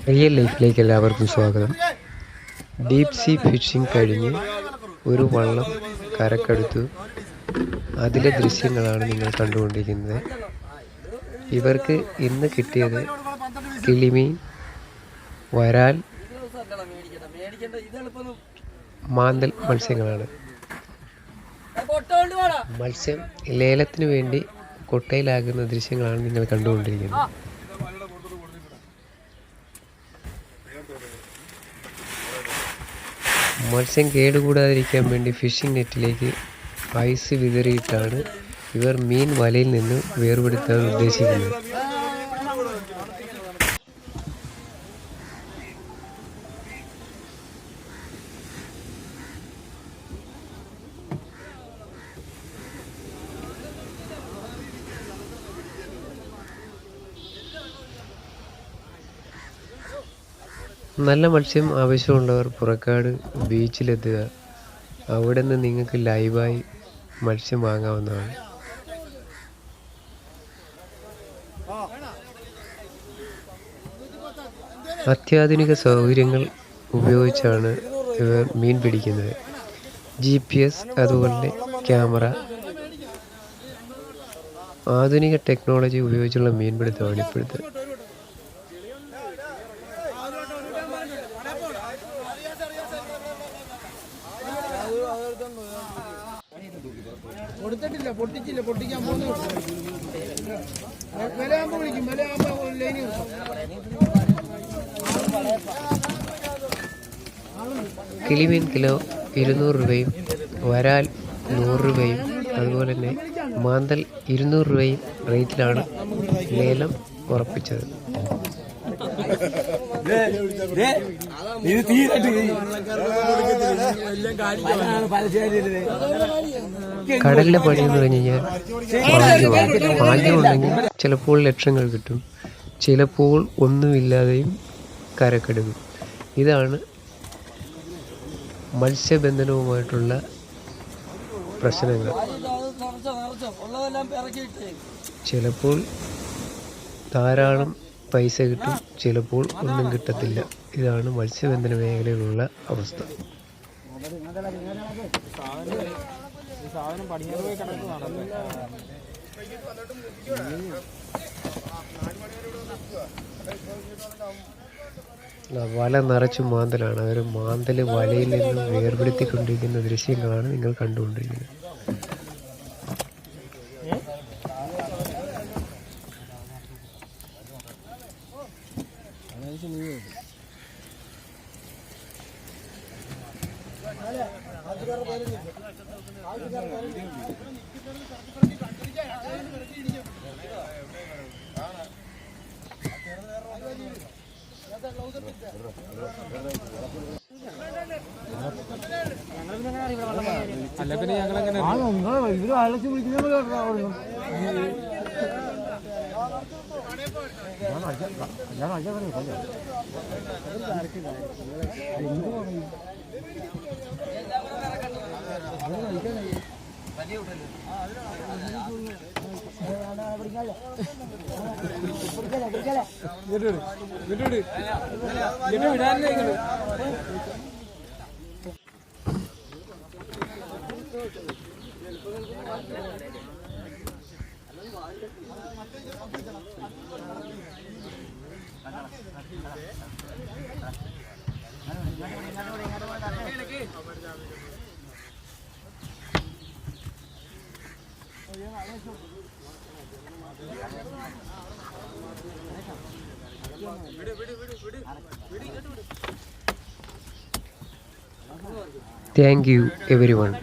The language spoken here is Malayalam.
റിയൽ ലൈഫിലേക്ക് എല്ലാവർക്കും സ്വാഗതം. ഡീപ് സീ ഫിഷിംഗ് കഴിഞ്ഞ് ഒരു വള്ളം കരക്കടുത്തു. അതിലെ ദൃശ്യങ്ങളാണ് നിങ്ങൾ കണ്ടുകൊണ്ടിരിക്കുന്നത്. ഇവർക്ക് ഇന്ന് കിട്ടിയത് കിളിമീൻ, വരാൽ, മാന്തൽ മത്സ്യങ്ങളാണ്. മത്സ്യം ലേലത്തിന് വേണ്ടി കൊട്ടയിലാകുന്ന ദൃശ്യങ്ങളാണ് നിങ്ങൾ കണ്ടുകൊണ്ടിരിക്കുന്നത്. മത്സ്യം കേടുകൂടാതിരിക്കാൻ വേണ്ടി ഫിഷിംഗ് നെറ്റിലേക്ക് ഐസ് വിതറിയിട്ടാണ് ഇവർ മീൻ വലയിൽ നിന്ന് വേർപെടുത്താൻ ഉദ്ദേശിക്കുന്നത്. നല്ല മത്സ്യം ആവശ്യമുള്ളവർ പുറക്കാട് ബീച്ചിലെത്തുക. അവിടെ നിന്ന് നിങ്ങൾക്ക് ലൈവായി മത്സ്യം വാങ്ങാവുന്നതാണ്. അത്യാധുനിക സൗകര്യങ്ങൾ ഉപയോഗിച്ചാണ് ഇവർ മീൻ പിടിക്കുന്നത്. GPS, അതുപോലെ ക്യാമറ, ആധുനിക ടെക്നോളജി ഉപയോഗിച്ചുള്ള മീൻപിടുത്തമാണ് ഇപ്പോഴത്തെ. കിളിമീൻ കിലോ 200 രൂപയും വരാൽ 100 രൂപയും അതുപോലെ തന്നെ മാന്തൽ 200 രൂപയും റേറ്റിലാണ് ലേലം ഉറപ്പിച്ചത്. കടലിലെ പണി എന്ന് പറഞ്ഞു കഴിഞ്ഞാൽ ഭാഗ്യമുണ്ടെങ്കിൽ ചിലപ്പോൾ ലക്ഷങ്ങൾ കിട്ടും, ചിലപ്പോൾ ഒന്നുമില്ലാതെയും കരക്കെടുക്കും. ഇതാണ് മത്സ്യബന്ധനവുമായിട്ടുള്ള പ്രശ്നങ്ങൾ. ചിലപ്പോൾ ധാരാളം പൈസ കിട്ടും, ചിലപ്പോൾ ഒന്നും കിട്ടത്തില്ല. ഇതാണ് മത്സ്യബന്ധന മേഖലയിലുള്ള അവസ്ഥ. വല നിറച്ച് മാന്തലാണ്. അവർ മാന്തൽ വലയിൽ നിന്ന് വേർപെടുത്തിക്കൊണ്ടിരിക്കുന്ന ദൃശ്യങ്ങളാണ് നിങ്ങൾ കണ്ടുകൊണ്ടിരിക്കുന്നത്. അല്ല പിന്നെ ഞങ്ങളെങ്ങനെ ഇവര് അലച്ച് വിളിക്കുന്നത് Thank you everyone.